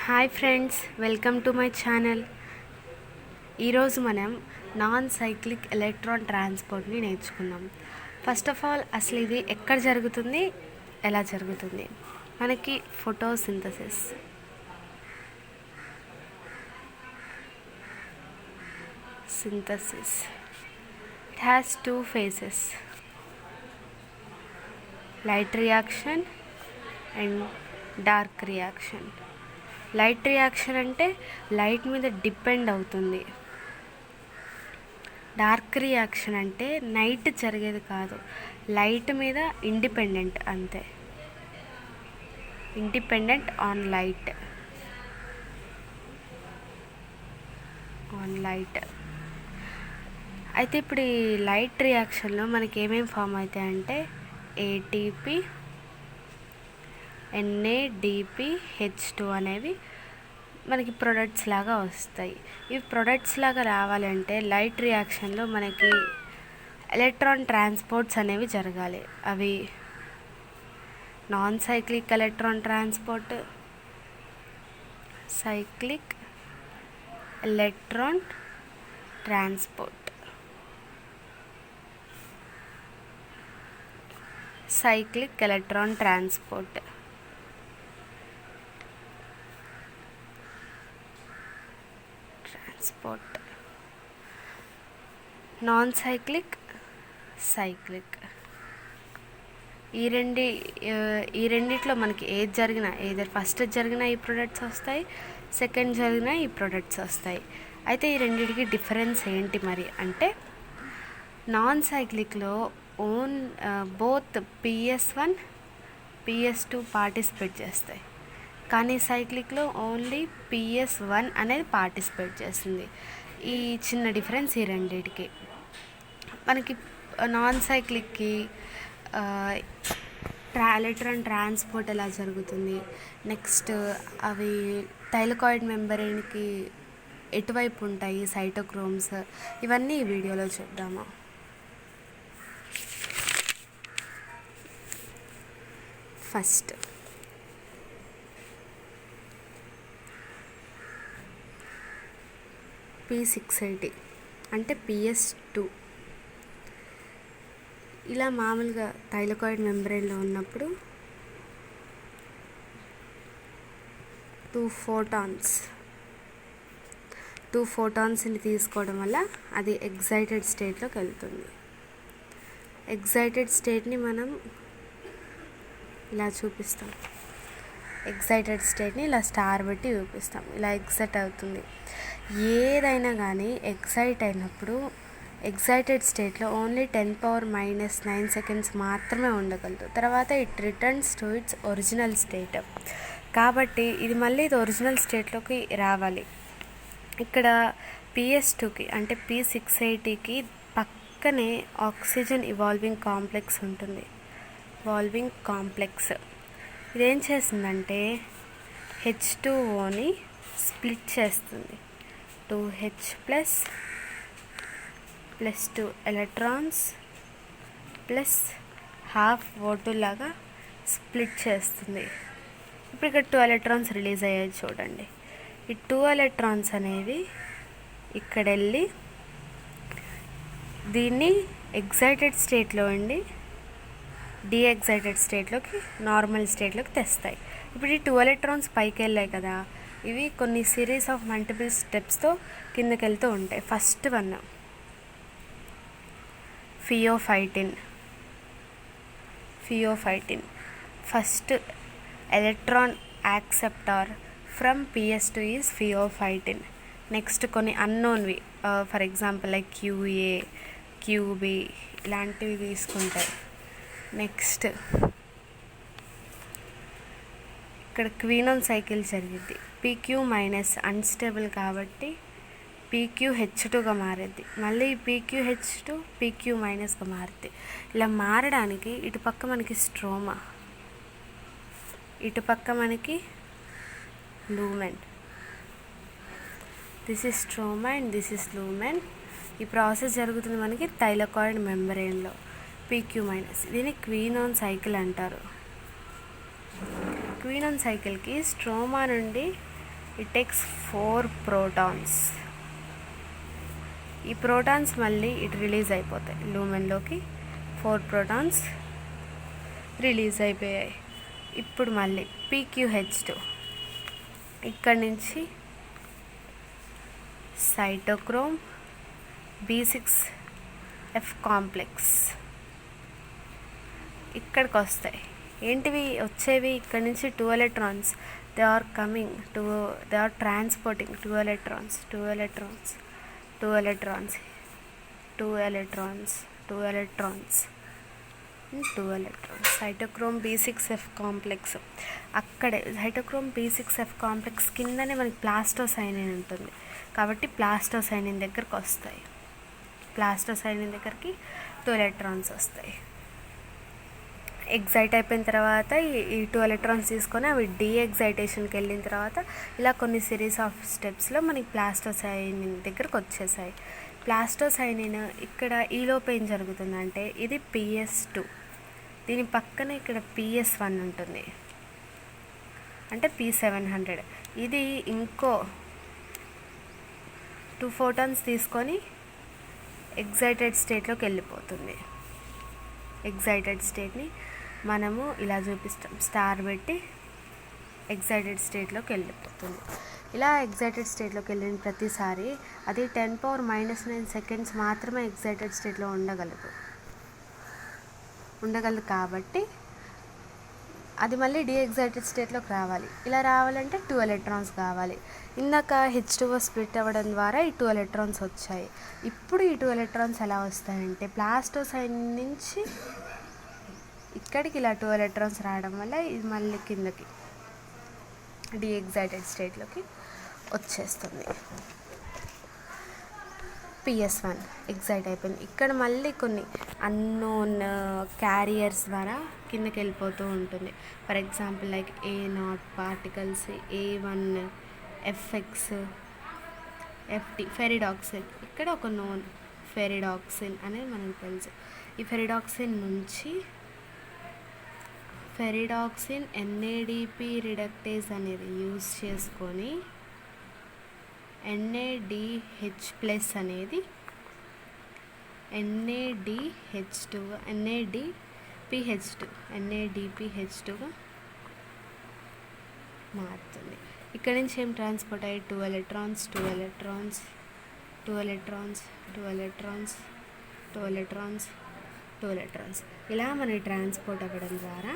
Hi friends, welcome to my channel. ఈరోజు మనం non cyclic electron ట్రాన్స్పోర్ట్ని నేర్చుకుందాం. ఫస్ట్ ఆఫ్ ఆల్ అసలు ఇది ఎక్కడ జరుగుతుంది, ఎలా జరుగుతుంది? మనకి photosynthesis. It has two faces, light reaction and dark reaction. Light reaction అంటే లైట్ మీద డిపెండ్ అవుతుంది. డార్క్ రియాక్షన్ అంటే నైట్ జరిగేది కాదు, లైట్ మీద ఇండిపెండెంట్, అంతే. Independent on light. అయితే ఇప్పుడు ఈ లైట్ రియాక్షన్లో మనకి ఏమేమి ఫామ్ అవుతాయంటే ఏటీపీ, NADPH2 అనేవి మనకి ప్రొడక్ట్స్ లాగా వస్తాయి. ఇవి ప్రొడక్ట్స్ లాగా రావాలంటే లైట్ రియాక్షన్లో మనకి ఎలక్ట్రాన్ ట్రాన్స్పోర్ట్స్ అనేవి జరగాలి. అవి non cyclic electron transport, cyclic electron transport. Cyclic electron transport. Non cyclic, cyclic. ఈ రెండిట్లో మనకి ఏది జరిగినా, ఏదో ఫస్ట్ జరిగినా ఈ ప్రొడక్ట్స్ వస్తాయి, సెకండ్ జరిగినా ఈ ప్రొడక్ట్స్ వస్తాయి. అయితే ఈ రెండింటికి డిఫరెన్స్ ఏంటి మరి అంటే, non సైక్లిక్లో both PS1, PS2 participate చేస్తాయి, కానీ సైక్లిక్లో ఓన్లీ PS1 అనేది పార్టిసిపేట్ చేస్తుంది. ఈ చిన్న డిఫరెన్స్ ఈ రెండింటికి. మనకి నాన్ సైక్లిక్కి ఎలక్ట్రాన్ ట్రాన్స్పోర్ట్ ఎలా జరుగుతుంది, నెక్స్ట్ అవి థైలకాయిడ్ మెంబ్రేన్కి ఎటువైపు ఉంటాయి సైటోక్రోమ్స్, ఇవన్నీ ఈ వీడియోలో చూద్దాము. ఫస్ట్ P680 అంటే PS2. ఇలా మామూలుగా థైలకాయిడ్ మెంబ్రేన్లో ఉన్నప్పుడు 2 ఫోటాన్స్ని తీసుకోవడం వల్ల అది ఎగ్జైటెడ్ స్టేట్లోకి వెళ్తుంది. ఎగ్జైటెడ్ స్టేట్ని మనం ఇలా చూపిస్తాం. ఎగ్జైటెడ్ స్టేట్ని ఇలా స్టార్ పెట్టి చూపిస్తాం. ఇలా ఎగ్జైట్ అవుతుంది. ఏదైనా కానీ ఎగ్జైట్ అయినప్పుడు ఎగ్జైటెడ్ స్టేట్లో ఓన్లీ 10⁻⁹ సెకండ్స్ మాత్రమే ఉండగలదు. తర్వాత it returns to it's original state. కాబట్టి ఇది మళ్ళీ ఇది ఒరిజినల్ స్టేట్లోకి రావాలి. ఇక్కడ PS2కి అంటే P680కి పక్కనే ఆక్సిజన్ ఇవాల్వింగ్ కాంప్లెక్స్ ఉంటుంది. ఇవాల్వింగ్ కాంప్లెక్స్ ఇదేం చేస్తుందంటే H2Oని స్ప్లిట్ చేస్తుంది. 2H plus 2 electrons plus ½ O2 లాగా స్ప్లిట్ చేస్తుంది. ఇప్పుడు ఇక్కడ 2 ఎలక్ట్రాన్స్ రిలీజ్ అయ్యాయి చూడండి. ఈ 2 ఎలక్ట్రాన్స్ అనేవి ఇక్కడ వెళ్ళి దీన్ని ఎగ్జైటెడ్ స్టేట్లో ఉండి డీఎగ్జైటెడ్ స్టేట్లోకి, నార్మల్ స్టేట్లోకి తెస్తాయి. ఇప్పుడు ఈ 2 ఎలక్ట్రాన్స్ పైకి వెళ్ళాయి కదా, ఇవి కొన్ని సిరీస్ ఆఫ్ మల్టిపుల్ స్టెప్స్తో కిందకి వెళ్తూ ఉంటాయి. First one pheophytin. First electron acceptor from PS2 is pheophytin. Next కొన్ని అన్నోన్వి, for example like QA, QB ఇలాంటివి తీసుకుంటాయి. నెక్స్ట్ ఇక్కడ క్వీనోన్ సైకిల్ జరిగింది. PQ- అన్స్టేబుల్ కాబట్టి PQH2గా మారేది. మళ్ళీ PQH2 PQ- మారుద్ది. ఇలా మారడానికి ఇటుపక్క మనకి స్ట్రోమా, ఇటుపక్క మనకి lumen. This is stroma and this is lumen. ఈ ప్రాసెస్ జరుగుతుంది మనకి థైలకాయిడ్ మెంబ్రేన్లో. PQ-, దీన్ని క్వీనోన్ సైకిల్ అంటారు. క్వీనోన్ సైకిల్కి స్ట్రోమా నుండి ఇట్ టేక్స్ 4 protons. ఈ ప్రోటాన్స్ మళ్ళీ ఇటు రిలీజ్ అయిపోతాయి లూమెన్లోకి. 4 protons రిలీజ్ అయిపోయాయి. ఇప్పుడు మళ్ళీ PQH2 ఇక్కడి నుంచి సైటోక్రోమ్ B6F కాంప్లెక్స్ ఇక్కడికి వస్తాయి. ఏంటివి వచ్చేవి? ఇక్కడ నుంచి 2 electrons. They are coming to, they are transporting 2 electrons, 2 electrons, 2 electrons, 2 electrons, 2 electrons, 2 electrons. Cytochrome B6F complex అక్కడే. సైటోక్రోమ్ B6F కాంప్లెక్స్ కిందనే మనకి ప్లాస్టోసైనిన్ ఉంటుంది కాబట్టి ప్లాస్టోసైనిన్ దగ్గరికి వస్తాయి. ప్లాస్టోసైనిన్ దగ్గరికి 2 electrons వస్తాయి. ఎగ్జైట్ అయిపోయిన తర్వాత ఈ 2 electrons తీసుకొని అవి డీఎగ్జైటేషన్కి వెళ్ళిన తర్వాత ఇలా కొన్ని సిరీస్ ఆఫ్ స్టెప్స్లో మనకి ప్లాస్టోసైనిన్ దగ్గరకు వచ్చేసాయి. ప్లాస్టోసైనిన్ ఇక్కడ ఈలోపు ఏం జరుగుతుందంటే ఇది PS2, దీని పక్కన ఇక్కడ PS1 ఉంటుంది, అంటే P700. ఇది ఇంకో 2 photons తీసుకొని ఎగ్జైటెడ్ స్టేట్లోకి వెళ్ళిపోతుంది. ఎగ్జైటెడ్ స్టేట్ని మనము ఇలా చూపిస్తాం, స్టార్ పెట్టి ఎగ్జైటెడ్ స్టేట్లోకి వెళ్ళిపోతుంది. ఇలా ఎగ్జైటెడ్ స్టేట్లోకి వెళ్ళిన ప్రతిసారి అది 10⁻⁹ సెకండ్స్ మాత్రమే ఎగ్జైటెడ్ స్టేట్లో ఉండగలదు కాబట్టి అది మళ్ళీ డీఎగ్జైటెడ్ స్టేట్లోకి రావాలి. ఇలా రావాలంటే 2 electrons కావాలి. ఇందాక H2O స్ప్లిట్ అవ్వడం ద్వారా ఈ 2 electrons వచ్చాయి. ఇప్పుడు ఈ 2 electrons ఎలా వస్తాయంటే ప్లాస్టోసైన్ నుంచి ఇక్కడికి ఇలా 2 electrons రావడం వల్ల ఇది మళ్ళీ కిందకి డీఎగ్జైటెడ్ స్టేట్లోకి వచ్చేస్తుంది. PS1 ఎగ్జైట్ అయిపోయింది. ఇక్కడ మళ్ళీ కొన్ని అన్నోన్ క్యారియర్స్ ద్వారా కిందకి వెళ్ళిపోతూ ఉంటుంది. For example like A0 particles, A1 FX, FT ferredoxin. ఇక్కడ ఒక నోన్ ఫెరిడాక్సిన్ అనేది మనకు తెలుసు. ఈ ఫెరిడాక్సిన్ నుంచి ఫెరిడాక్సిన్ NADP రిడక్టేజ్ అనేది యూజ్ చేసుకొని NADH+ అనేది NADPH2గా మారుతుంది. ఇక్కడ నుంచి ఏం ట్రాన్స్పోర్ట్ అయ్యి 2 electrons, 2 electrons, 2 electrons, 2 electrons, 2 electrons, 2 electrons ఇలా మనకి ట్రాన్స్పోర్ట్ అవ్వడం ద్వారా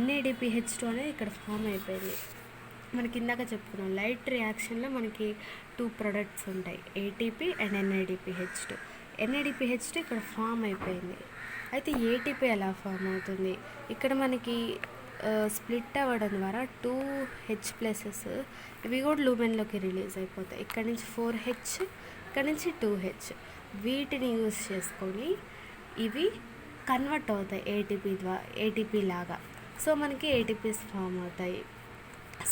NADPH2 అనేది ఇక్కడ ఫామ్ అయిపోయింది. మనకి ఇందాక చెప్పుకున్నాం లైట్ రియాక్షన్లో మనకి 2 products ఉంటాయి, ATP అండ్ NADPH2. NADPH2 ఇక్కడ ఫామ్ అయిపోయింది. అయితే ATP ఎలా ఫామ్ అవుతుంది? ఇక్కడ మనకి స్ప్లిట్ అవ్వడం ద్వారా 2H+ ఇవి కూడా లూమెన్లోకి రిలీజ్ అయిపోతాయి. ఇక్కడ నుంచి 4H, ఇక్కడ నుంచి 2H. వీటిని యూజ్ చేసుకొని ఇవి కన్వర్ట్ అవుతాయి ATP లాగా. సో మనకి ATPs ఫామ్ అవుతాయి.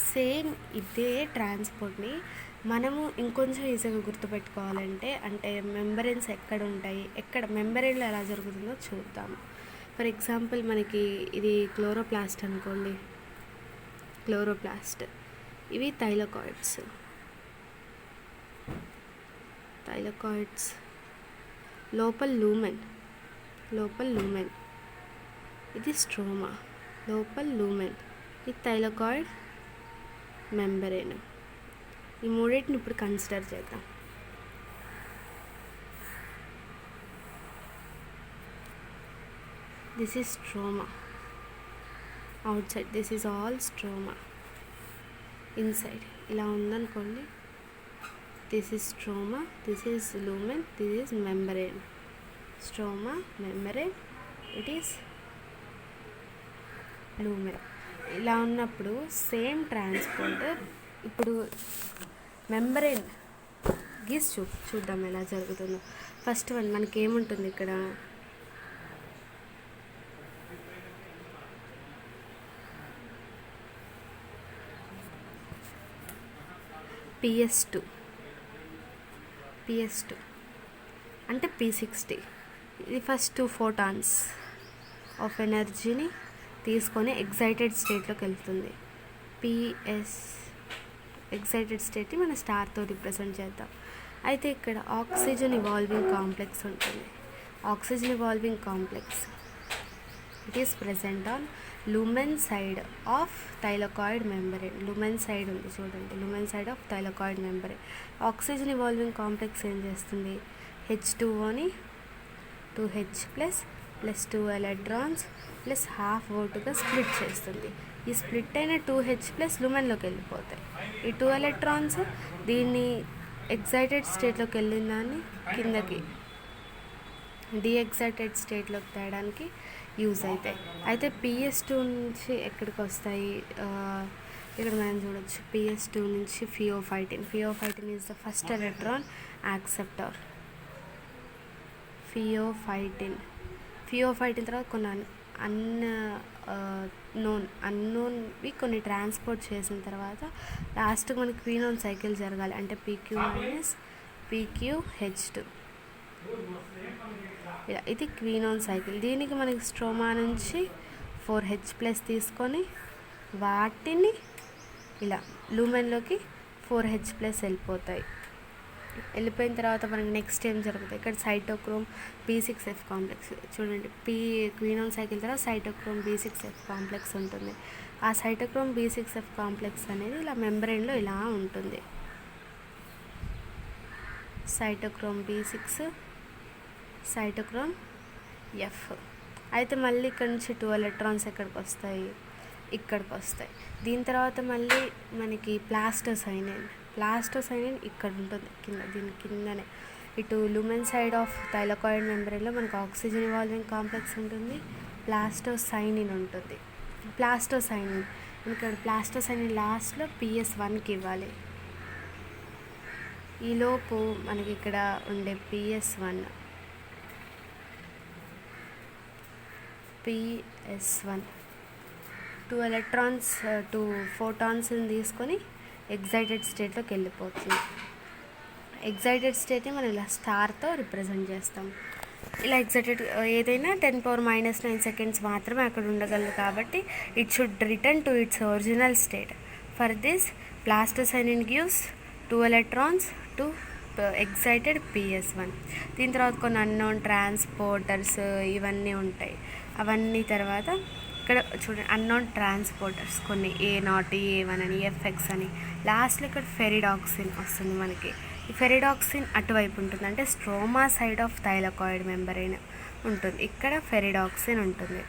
సేమ్ ఇదే ట్రాన్స్పోర్ట్ని మనము ఇంకొంచెం ఈజీగా గుర్తుపెట్టుకోవాలంటే, అంటే మెంబ్రెయిన్స్ ఎక్కడ ఉంటాయి, ఎక్కడ మెంబ్రెయిన్లో ఎలా జరుగుతుందో చూద్దాము. ఫర్ ఎగ్జాంపుల్ మనకి ఇది క్లోరోప్లాస్ట్ అనుకోండి, క్లోరోప్లాస్ట్. ఇవి థైలకాయిడ్స్. లోపల లూమెన్, ఇది స్ట్రోమా, లోపల లూమెన్, ఇది థైలకాయిడ్ మెంబ్రెయిన్. ఈ మూడింటిని ఇప్పుడు కన్సిడర్ చేద్దాం. This is stroma out side, this is all stroma inside. ఇలా ఉందనుకోండి, this is stroma, this is lumen, this is membrane. Stroma, membrane, it is lumen. ఇలా ఉన్నప్పుడు సేమ్ ట్రాన్స్పోర్ట్ ఇప్పుడు మెంబ్రెయిన్ గీసి చూద్దాం ఎలా జరుగుతుందో. ఫస్ట్ వన్ మనకి ఏముంటుంది ఇక్కడ, PS2 అంటే P60. ఇది ఫస్ట్ 2 photons ఆఫ్ ఎనర్జీని తీసుకొని ఎగ్జైటెడ్ స్టేట్లోకి వెళ్తుంది. ఎక్సైటెడ్ స్టేట్ని మన స్టార్తో రిప్రజెంట్ చేద్దాం. అయితే ఇక్కడ ఆక్సిజన్ ఇవాల్వింగ్ కాంప్లెక్స్ ఉంటుంది. Oxygen evolving complex it is present on lumen side of thylakoid membrane. lumen side ఉంది చూడండి, lumen side of thylakoid membrane. Oxygen evolving complex ఏం చేస్తుంది, H2Oని 2H plus 2 electrons plus half ఓటుగా స్ప్లిట్ చేస్తుంది. ఈ split అయిన 2H ప్లస్ లుమెన్లోకి వెళ్ళిపోతాయి. ఈ 2 ఎలక్ట్రాన్స్ దీన్ని ఎక్సైటెడ్ స్టేట్లోకి వెళ్ళిన దాన్ని కిందకి డీఎక్సైటెడ్ స్టేట్లోకి తేయడానికి యూజ్ అవుతాయి. అయితే PS2 నుంచి ఎక్కడికి వస్తాయి, ఇక్కడ మనం చూడొచ్చు PS2 నుంచి pheophytin. Pheophytin is the first electron acceptor. Pheophytin తర్వాత కొన్ని అన్నోన్వి కొన్ని ట్రాన్స్పోర్ట్ చేసిన తర్వాత లాస్ట్కి మనకి క్వీనోన్ సైకిల్ జరగాలి, అంటే PQ మైనస్ PQH2 ఇలా. ఇది క్వీనోన్ సైకిల్. దీనికి మనకి స్ట్రోమా నుంచి 4H ప్లస్ తీసుకొని వాటిని ఇలా లూమెన్లోకి 4H ప్లస్ వెళ్ళిపోతాయి. వెళ్ళిపోయిన తర్వాత మనకి నెక్స్ట్ ఏం జరుగుతుంది, ఇక్కడ సైటోక్రోమ్ B6F కాంప్లెక్స్ చూడండి. క్వీనోన్ సైకిల్ తర్వాత సైటోక్రోమ్ B6F కాంప్లెక్స్ ఉంటుంది. ఆ సైటోక్రోమ్ B6F కాంప్లెక్స్ అనేది ఇలా మెంబ్రెయిన్లో ఇలా ఉంటుంది. Cytochrome B6, cytochrome F. అయితే మళ్ళీ ఇక్కడ నుంచి 2 ఎలక్ట్రాన్స్ ఎక్కడికి వస్తాయి, ఇక్కడికి వస్తాయి. దీని తర్వాత మళ్ళీ మనకి ప్లాస్టోసైనిన్ ఇక్కడ ఉంటుంది కింద, దీని కిందనే. ఇటు లూమెన్ సైడ్ ఆఫ్ థైలాకాయిడ్ మెంబ్రెయిన్లో మనకు ఆక్సిజన్ ఇవాల్వింగ్ కాంప్లెక్స్ ఉంటుంది, ప్లాస్టోసైనిన్ ఉంటుంది. ఇక్కడ ప్లాస్టోసైనిన్ లాస్ట్లో PS1కి ఇవ్వాలి. ఈలోపు మనకి ఇక్కడ ఉండే PS1 2 ఎలక్ట్రాన్స్ 2 ఫోటాన్స్ని తీసుకొని ఎక్సైటెడ్ స్టేట్లోకి వెళ్ళిపోతుంది. ఎక్సైటెడ్ స్టేట్ని మనం ఇలా స్టార్తో రిప్రజెంట్ చేస్తాం. ఇలా ఎక్సైటెడ్ ఏదైనా 10⁻⁹ సెకండ్స్ మాత్రమే అక్కడ ఉండగలదు కాబట్టి it should return to it's original state. For this plastocyanin gives 2 electrons to excited PS1. దీని తర్వాత కొన్ని అన్నోన్ ట్రాన్స్పోర్టర్స్ ఇవన్నీ ఉంటాయి. అవన్నీ తర్వాత ఇక్కడ చూడండి అన్నోన్ ట్రాన్స్పోర్టర్స్ కొన్ని A0, A1 అని, FX అని. లాస్ట్లో ఇక్కడ ఫెరిడాక్సిన్ వస్తుంది మనకి. ఈ ఫెరిడాక్సిన్ అటువైపు ఉంటుంది, అంటే stroma side of thylakoid membrane ఉంటుంది. ఇక్కడ ఫెరిడాక్సిన్ ఉంటుంది.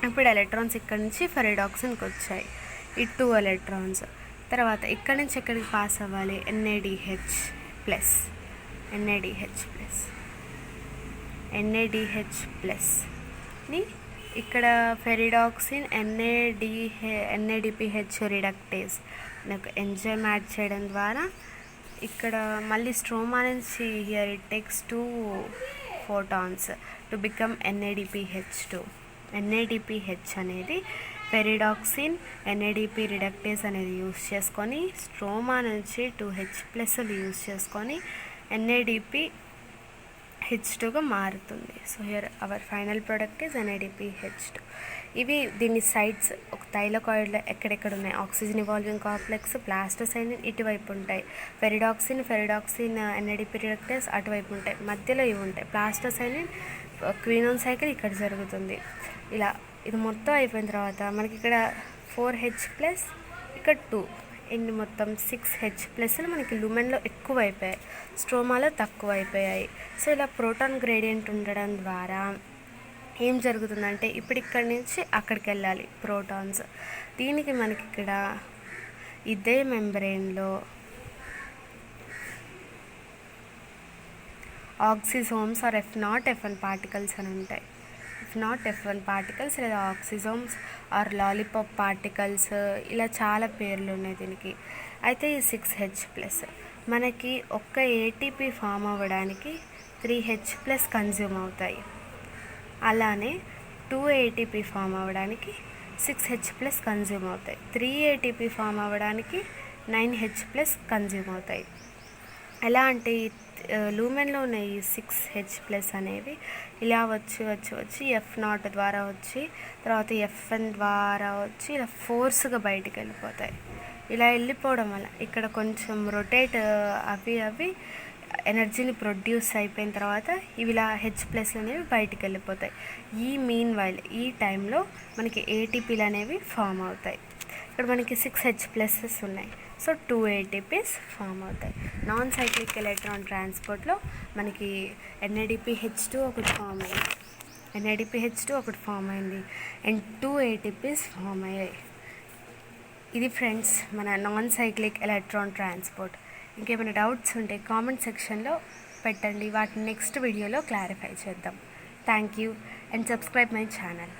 ఇప్పుడు ఎలక్ట్రాన్స్ ఇక్కడ నుంచి ఫెరిడాక్సిన్కి వచ్చాయి, ఈ 2 ఎలక్ట్రాన్స్. తర్వాత ఇక్కడ నుంచి ఎక్కడికి పాస్ అవ్వాలి, NADH ప్లస్ని ఇక్కడ ferredoxin NADPH reductase enzyme add చేయడం ద్వారా ఇక్కడ మళ్ళీ స్ట్రోమా నుంచి here it takes 2 photons to become NADPH2. NADPH అనేది ఫెరిడాక్సిన్ NADP రిడక్టేజ్ అనేది యూస్ చేసుకొని స్ట్రోమా నుంచి 2H+ యూస్ చేసుకొని NADPH2గా మారుతుంది. So here hour final product is NADPH2. ఇవి దీని సైడ్స్ ఒక థైలాకాయిడ్లో ఎక్కడెక్కడ ఉన్నాయి, ఆక్సిజన్ ఇవాల్వింగ్ కాంప్లెక్స్, ప్లాస్టోసైనిన్ ఇటువైపు ఉంటాయి, ఫెరిడాక్సిన్ NADP రిడక్టేజ్ అటువైపు ఉంటాయి, మధ్యలో ఇవి ఉంటాయి. ప్లాస్టోసైనిన్ క్వీనోన్ సైకిల్ ఇక్కడ జరుగుతుంది. ఇలా ఇది మొత్తం అయిపోయిన తర్వాత మనకి ఇక్కడ 4H+, ఇక్కడ 2, ఎన్ని మొత్తం 6H+ మనకి లుమెన్లో ఎక్కువ అయిపోయాయి, స్ట్రోమాలో తక్కువ అయిపోయాయి. సో ఇలా ప్రోటాన్ గ్రేడియంట్ ఉండడం ద్వారా ఏం జరుగుతుందంటే ఇప్పుడు ఇక్కడి నుంచి అక్కడికి వెళ్ళాలి ప్రోటాన్స్. దీనికి మనకి ఇక్కడ ఇదే మెంబ్రెయిన్లో ఆక్సిజోమ్స్ ఆర్ F0, F1 పార్టికల్స్ అని ఉంటాయి. F0, F1 పార్టికల్స్ లేదా ఆక్సిజోమ్స్ ఆర్ లాలీపాప్ పార్టికల్స్, ఇలా చాలా పేర్లు ఉన్నాయి దీనికి. అయితే ఈ 6H+ మనకి ఒక్క ATP ఫామ్ అవ్వడానికి 3H+ కన్జ్యూమ్ అవుతాయి. అలానే 2 ATP ఫామ్ అవ్వడానికి 6H+ కన్జ్యూమ్ అవుతాయి. 3 ATP ఫామ్ అవ్వడానికి 9H+ కన్జ్యూమ్ అవుతాయి. ఎలా అంటే లూమెన్లో ఉన్న ఈ 6H+ అనేవి ఇలా వచ్చి F0 ద్వారా వచ్చి తర్వాత FN ద్వారా వచ్చి ఇలా ఫోర్స్గా బయటికి వెళ్ళిపోతాయి. ఇలా వెళ్ళిపోవడం వల్ల ఇక్కడ కొంచెం రొటేట్ అవి ఎనర్జీని ప్రొడ్యూస్ అయిపోయిన తర్వాత ఇవి ఇలా H+ అనేవి బయటికి వెళ్ళిపోతాయి. ఈ టైంలో మనకి ATPలు అనేవి ఫామ్ అవుతాయి. ఇక్కడ మనకి 6 H+ ఉన్నాయి. సో 2 ATPs ఫామ్ అవుతాయి. నాన్ సైక్లిక్ ఎలక్ట్రాన్ ట్రాన్స్పోర్ట్లో మనకి NADPH2 ఒకటి ఫామ్ అయింది అండ్ 2 ATPs ఫామ్ అయ్యాయి. ఇది ఫ్రెండ్స్ మన నాన్ సైక్లిక్ ఎలక్ట్రాన్ ట్రాన్స్పోర్ట్. ఇంకేమైనా డౌట్స్ ఉంటే కామెంట్ సెక్షన్లో పెట్టండి, వాటిని నెక్స్ట్ వీడియోలో క్లారిఫై చేద్దాం. Thank you and subscribe my channel.